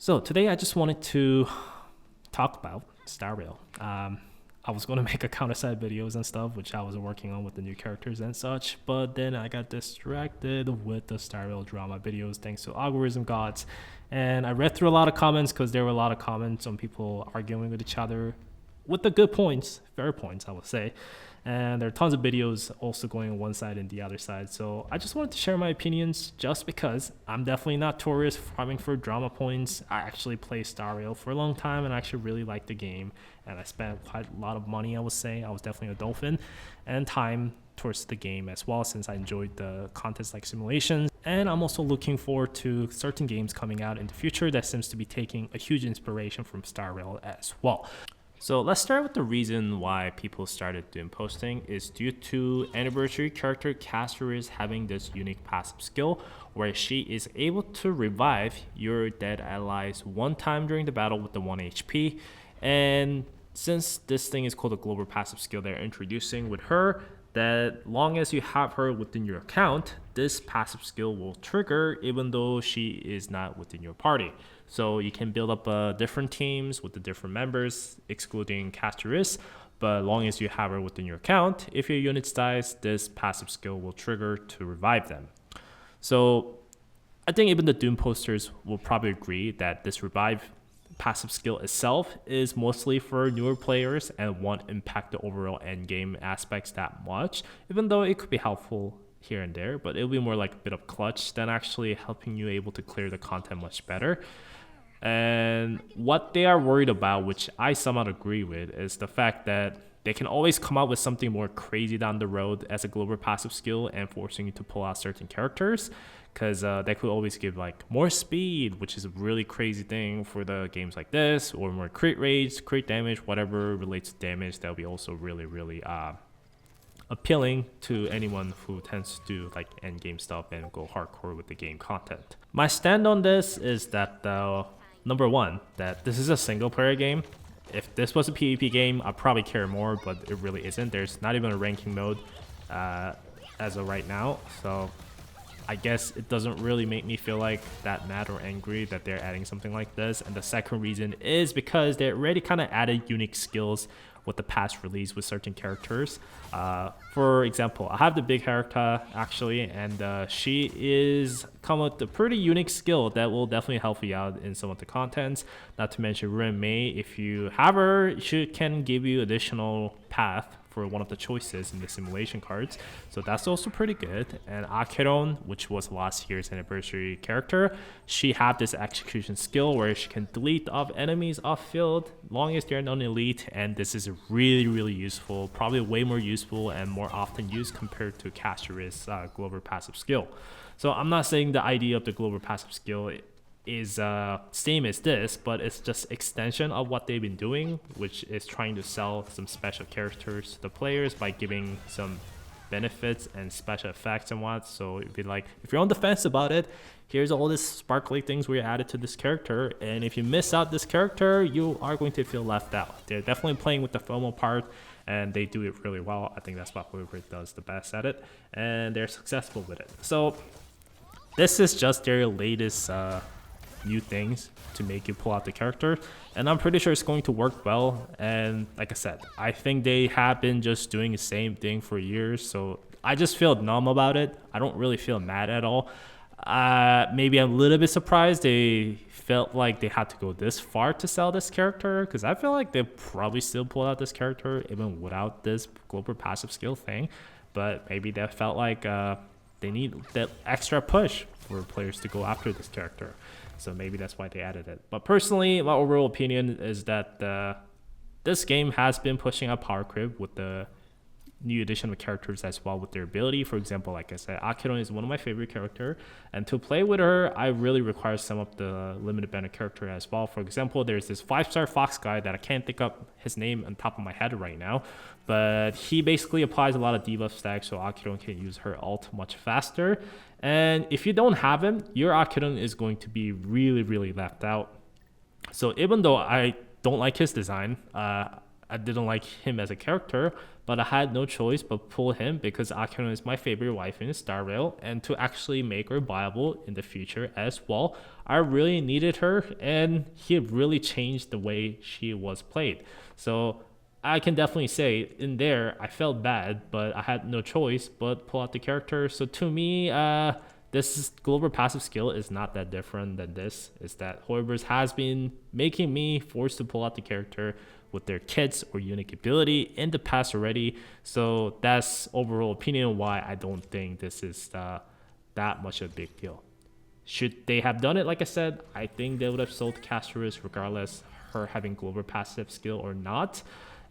So today I just wanted to talk about Star Rail. I was going to make a counter-side videos and stuff, which I was working on with the new characters and such, but then I got distracted with the Star Rail drama videos thanks to algorithm gods. And I read through a lot of comments because there were a lot of comments on people arguing with each other with the good points, fair points, I would say. And there are tons of videos also going on one side and the other side. So I just wanted to share my opinions just because I'm definitely not tourist farming for drama points. I actually play Star Rail for a long time and I actually really like the game. And I spent quite a lot of money, I would say. I was definitely a dolphin and time towards the game as well, since I enjoyed the contest like simulations. And I'm also looking forward to certain games coming out in the future that seems to be taking a huge inspiration from Star Rail as well. So let's start with the reason why people started doing posting is due to anniversary character Castoris having this unique passive skill where she is able to revive your dead allies one time during the battle with the 1 HP. And since this thing is called a global passive skill they're introducing with her, that long as you have her within your account, this passive skill will trigger even though she is not within your party. So you can build up different teams with the different members, excluding Castoris, but as long as you have her within your account, if your units dies, this passive skill will trigger to revive them. So I think even the Doom posters will probably agree that this revive passive skill itself is mostly for newer players and won't impact the overall endgame aspects that much, even though it could be helpful here and there, but it'll be more like a bit of clutch than actually helping you able to clear the content much better. And what they are worried about, which I somewhat agree with, is the fact that they can always come up with something more crazy down the road as a global passive skill and forcing you to pull out certain characters, because they could always give like more speed, which is a really crazy thing for the games like this, or more crit rates, crit damage, whatever relates to damage. That'll be also really appealing to anyone who tends to do like end game stuff and go hardcore with the game content. My stand on this is that number one, that this is a single player game. If this was a PvP game, I'd probably care more, but it really isn't. There's not even a ranking mode as of right now. So I guess it doesn't really make me feel like that mad or angry that they're adding something like this. And the second reason is because they already kind of added unique skills with the past release with certain characters. For example, I have the big character actually, and she is come with a pretty unique skill that will definitely help you out in some of the contents. Not to mention Ren Mei, if you have her, she can give you additional path for one of the choices in the simulation cards, so that's also pretty good. And Acheron, which was last year's anniversary character, she had this execution skill where she can delete off enemies off field long as they're non-elite, and this is really useful, probably way more useful and more often used compared to Castoris global passive skill. So I'm not saying the idea of the global passive skill is same as this, but it's just extension of what they've been doing, which is trying to sell some special characters to the players by giving some benefits and special effects and what. So if you're on the fence about it, here's all this sparkly things we added to this character, and if you miss out this character, you are going to feel left out. They're definitely playing with the FOMO part, and they do it really well. I think that's what Whoever does the best at it, and they're successful with it. So this is just their latest new things to make you pull out the character, and I'm pretty sure it's going to work well. And like I said, I think they have been just doing the same thing for years, so I just feel numb about it. I don't really feel mad at all. Maybe I'm a little bit surprised they felt like they had to go this far to sell this character, because I feel like they probably still pull out this character even without this global passive skill thing, but maybe they felt like they need that extra push for players to go after this character. So maybe that's why they added it. But personally, my overall opinion is that this game has been pushing up power creep with the new addition of characters as well with their ability. For example, like I said, Acheron is one of my favorite character, and to play with her, I really require some of the limited banner character as well. For example, there's this 5-star Fox guy that I can't think of his name on top of my head right now, but he basically applies a lot of debuff stacks so Acheron can use her ult much faster. And if you don't have him, your Acheron is going to be really left out. So even though I don't like his design, I didn't like him as a character, but I had no choice but pull him because Akira is my favorite wife in Star Rail, and to actually make her viable in the future as well, I really needed her, and he really changed the way she was played. So I can definitely say in there I felt bad, but I had no choice but pull out the character. So to me, this global passive skill is not that different than this. Is that Hoiber's has been making me forced to pull out the character with their kits or unique ability in the past already. So that's overall opinion why I don't think this is that much of a big deal. Should they have done it, like I said, I think they would have sold Castorus regardless her having global passive skill or not.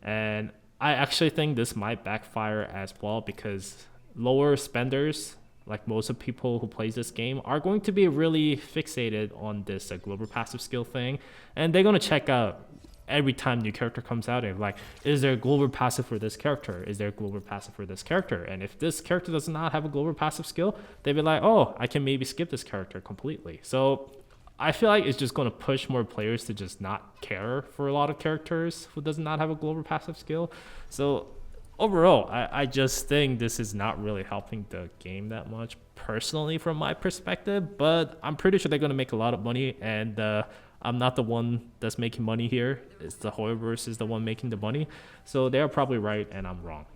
And I actually think this might backfire as well because lower spenders, like most of people who plays this game, are going to be really fixated on this global passive skill thing, and they're going to check out every time new character comes out and like, is there a global passive for this character? Is there a global passive for this character? And if this character does not have a global passive skill, they'd be like, oh, I can maybe skip this character completely. So I feel like it's just going to push more players to just not care for a lot of characters who does not have a global passive skill. So overall, I just think this is not really helping the game that much personally from my perspective, but I'm pretty sure they're going to make a lot of money, and I'm not the one that's making money here. It's the Hoiber's is the one making the money. So they're probably right and I'm wrong.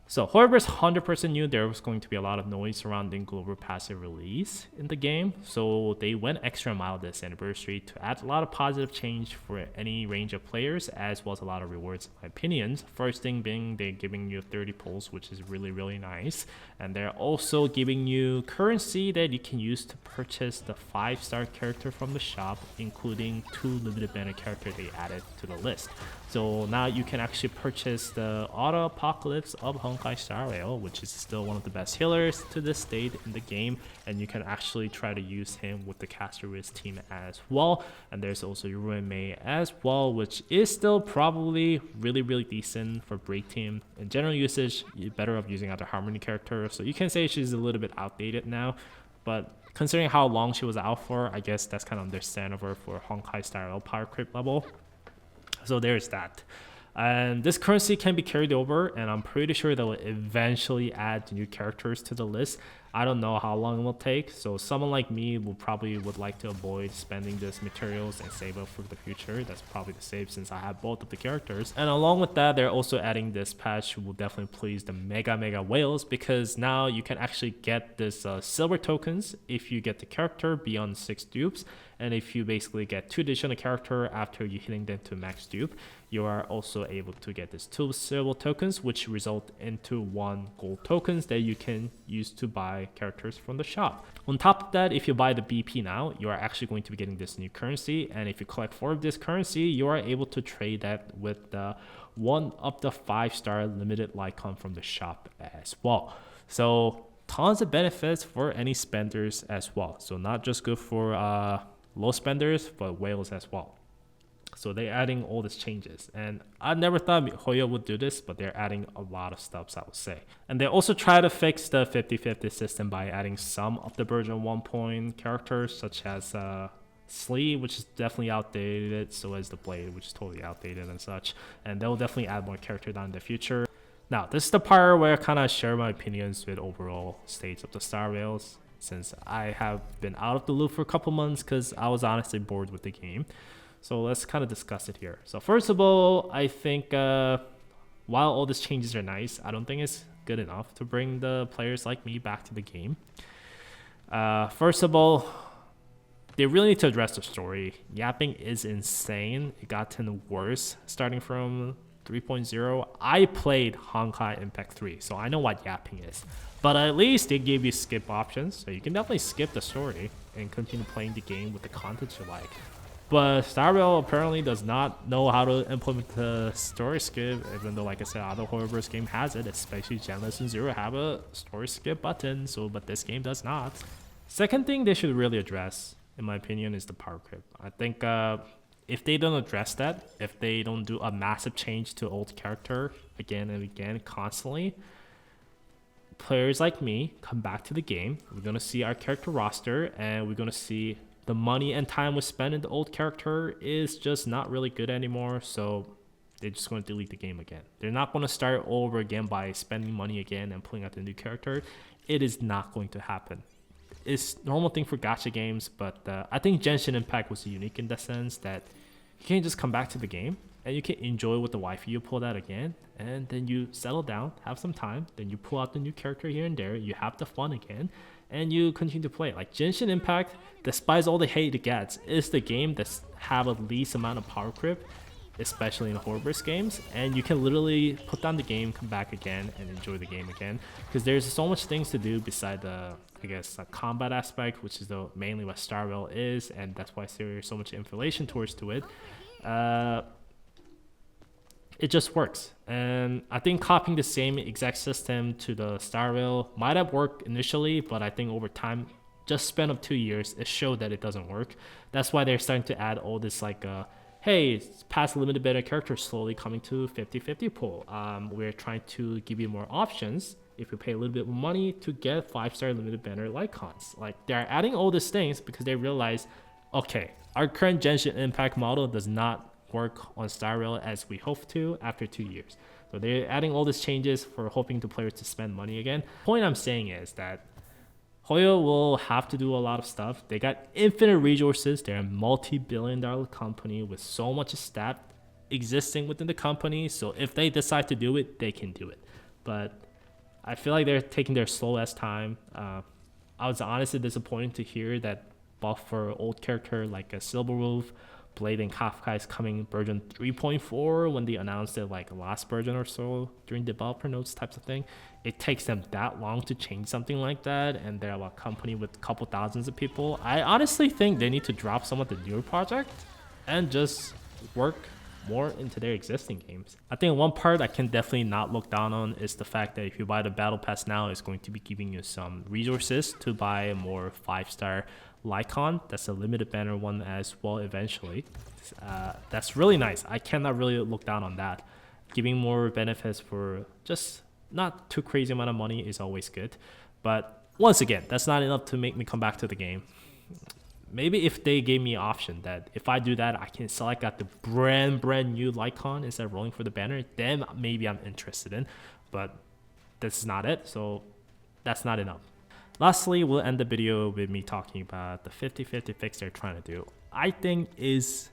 So Hoiber's 100% knew there was going to be a lot of noise surrounding global passive release in the game, so they went extra mile this anniversary to add a lot of positive change for any range of players, as well as a lot of rewards in my opinions. First thing being they're giving you 30 pulls, which is really nice, and they're also giving you currency that you can use to purchase the 5-star character from the shop, including 2 limited banner characters they added to the list. So now you can actually purchase the Auto Apocalypse of Honkai Star Rail, which is still one of the best healers to this date in the game, and you can actually try to use him with the Castorus team as well. And there's also your Ruin Mei as well, which is still probably really decent for break team. In general usage, you're better off using other Harmony characters, so you can say she's a little bit outdated now, but considering how long she was out for, I guess that's kind of understandable for Honkai Star Rail power creep level. So there's that. And this currency can be carried over, and I'm pretty sure they'll eventually add new characters to the list. I don't know how long it will take, so someone like me would like to avoid spending this materials and save up for the future. That's probably the save since I have both of the characters. And along with that, they're also adding this patch will definitely please the mega whales, because now you can actually get this silver tokens if you get the character beyond 6 dupes, and if you basically get 2 additional character after you hitting them to max dupe, you are also able to get this 2 silver tokens, which result into 1 gold tokens that you can use to buy characters from the shop. On top of that, if you buy the BP now, you are actually going to be getting this new currency, and if you collect 4 of this currency, you are able to trade that with one of the 5-star limited Lycon from the shop as well. So tons of benefits for any spenders as well. So not just good for low spenders, but whales as well. So they're adding all these changes, and I never thought Hoyo would do this, but they're adding a lot of stuff, I would say. And they also try to fix the 50-50 system by adding some of the version 1 characters, such as Slee, which is definitely outdated, so is the Blade, which is totally outdated and such. And they'll definitely add more characters down in the future. Now, this is the part where I kind of share my opinions with overall states of the Star Rails, since I have been out of the loop for a couple months because I was honestly bored with the game. So let's kind of discuss it here. So first of all, I think while all these changes are nice, I don't think it's good enough to bring the players like me back to the game. First of all, they really need to address the story. Yapping is insane. It gotten worse starting from 3.0. I played Honkai Impact 3, so I know what yapping is. But at least they gave you skip options, so you can definitely skip the story and continue playing the game with the content you like. But Star Rail apparently does not know how to implement the story skip, even though, like I said, other Horrorverse game has it, especially Genless and Zero have a story skip button, but this game does not. Second thing they should really address, in my opinion, is the power creep. I think if they don't address that, if they don't do a massive change to old character again and again constantly, players like me come back to the game, we're going to see our character roster, and we're going to see the money and time we spend in the old character is just not really good anymore. So they're just going to delete the game again. They're not going to start over again by spending money again and pulling out the new character. It is not going to happen. It's normal thing for gacha games, but I think Genshin Impact was unique in the sense that you can't just come back to the game and you can enjoy with the waifu you pulled out again, and then you settle down, have some time, then you pull out the new character here and there, you have the fun again, and you continue to play. Like Genshin Impact, despite all the hate it gets, is the game that's have the least amount of power creep, especially in horror-based games, and you can literally put down the game, come back again, and enjoy the game again, because there's so much things to do beside the, I guess, the combat aspect, which is mainly what Star Rail is, and that's why there's so much inflation towards to it. It just works, and I think copying the same exact system to the Star Rail might have worked initially, but I think over time, just span of 2 years, it showed that it doesn't work. That's why they're starting to add all this like hey, past limited beta characters slowly coming to 50-50 pool. We're trying to give you more options if you pay a little bit more money to get 5-star limited banner icons. Like they're adding all these things because they realize, okay, our current Genshin Impact model does not work on Star Rail as we hope to after 2 years. So they're adding all these changes for hoping the players to spend money again. Point I'm saying is that Hoyo will have to do a lot of stuff. They got infinite resources. They're a multi-billion-dollar company with so much staff existing within the company. So if they decide to do it, they can do it. But I feel like they're taking their slow-ass time. I was honestly disappointed to hear that buff for old character like a Silverwolf, Blade, and Kafka is coming version 3.4 when they announced it like last version or so during developer notes types of thing. It takes them that long to change something like that, and they're a company with a couple thousands of people. I honestly think they need to drop some of the newer projects and just work more into their existing games. I think one part I can definitely not look down on is the fact that if you buy the battle pass now, it's going to be giving you some resources to buy a more 5-star Lycon. That's a limited banner one as well eventually. That's really nice. I cannot really look down on that. Giving more benefits for just not too crazy amount of money is always good. But once again, that's not enough to make me come back to the game. Maybe if they gave me an option that if I do that, I can select out the brand new Lycon instead of rolling for the banner, then maybe I'm interested in. But this is not it, so that's not enough. Lastly, we'll end the video with me talking about the 50-50 fix they're trying to do. I think is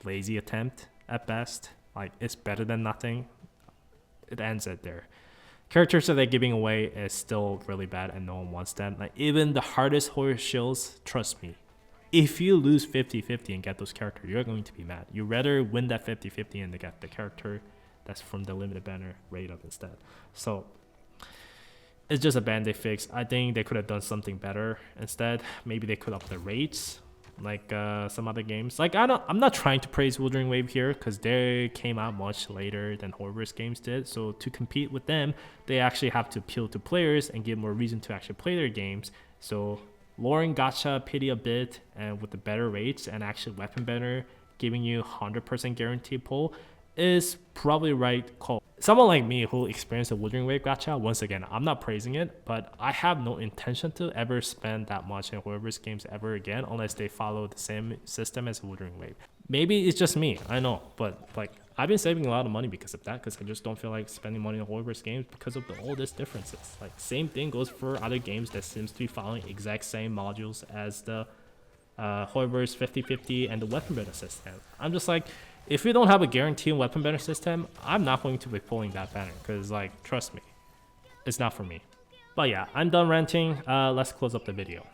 lazy attempt at best. Like, it's better than nothing. It ends it there. Characters that they're giving away is still really bad and no one wants them. Like, even the hardest horror shills, trust me, if you lose 50-50 and get those characters, you're going to be mad. You'd rather win that 50-50 and get the character that's from the limited banner rate up instead. So it's just a band-aid fix. I think they could have done something better instead. Maybe they could up the rates like some other games. Like I'm not trying to praise Wuthering Wave here because they came out much later than Horrorverse games did. So to compete with them, they actually have to appeal to players and give more reason to actually play their games. So lowering gacha pity a bit and with the better rates and actually weapon banner giving you 100% guaranteed pull is probably right call. Someone like me who experienced a Wuthering Wave gacha, once again, I'm not praising it, but I have no intention to ever spend that much in Horrorverse games ever again unless they follow the same system as Wuthering Wave. Maybe it's just me, I know, but like I've been saving a lot of money because of that, because I just don't feel like spending money on Horrorverse games because of all these differences. Like same thing goes for other games that seems to be following exact same modules as the Horrorverse 50-50 and the weapon banner system. I'm just like, if we don't have a guaranteed weapon banner system, I'm not going to be pulling that banner because, like, trust me, it's not for me. But yeah, I'm done ranting. Let's close up the video.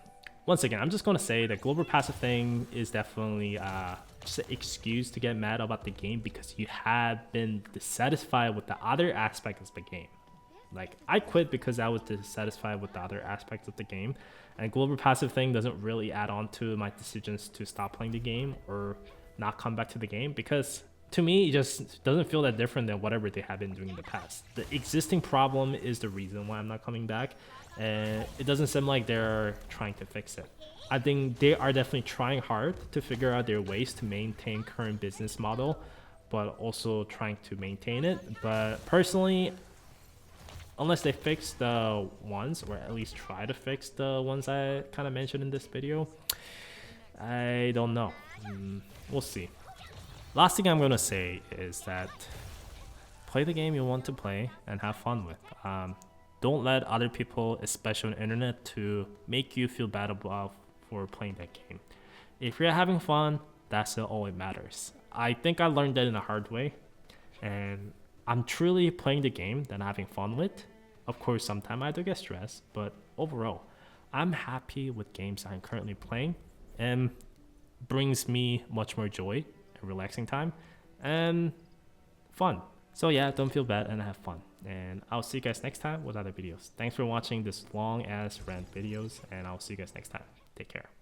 Once again, I'm just going to say that global passive thing is definitely just an excuse to get mad about the game because you have been dissatisfied with the other aspect of the game. Like, I quit because I was dissatisfied with the other aspects of the game, and global passive thing doesn't really add on to my decisions to stop playing the game or not come back to the game, because to me it just doesn't feel that different than whatever they have been doing in the past. The existing problem is the reason why I'm not coming back, and it doesn't seem like they're trying to fix it. I think they are definitely trying hard to figure out their ways to maintain current business model, but also trying to maintain it. But personally, unless they fix the ones, or at least try to fix the ones I kind of mentioned in this video, I don't know. We'll see. Last thing I'm gonna say is that play the game you want to play and have fun with. Don't let other people, especially on the internet, to make you feel bad about for playing that game. If you're having fun, that's all it matters. I think I learned that in a hard way, and I'm truly playing the game that I'm having fun with. Of course, sometimes I do get stressed, but overall, I'm happy with games I'm currently playing, and brings me much more joy and relaxing time and fun. So yeah, don't feel bad and have fun. And I'll see you guys next time with other videos. Thanks for watching this long ass rant videos, and I'll see you guys next time. Take care.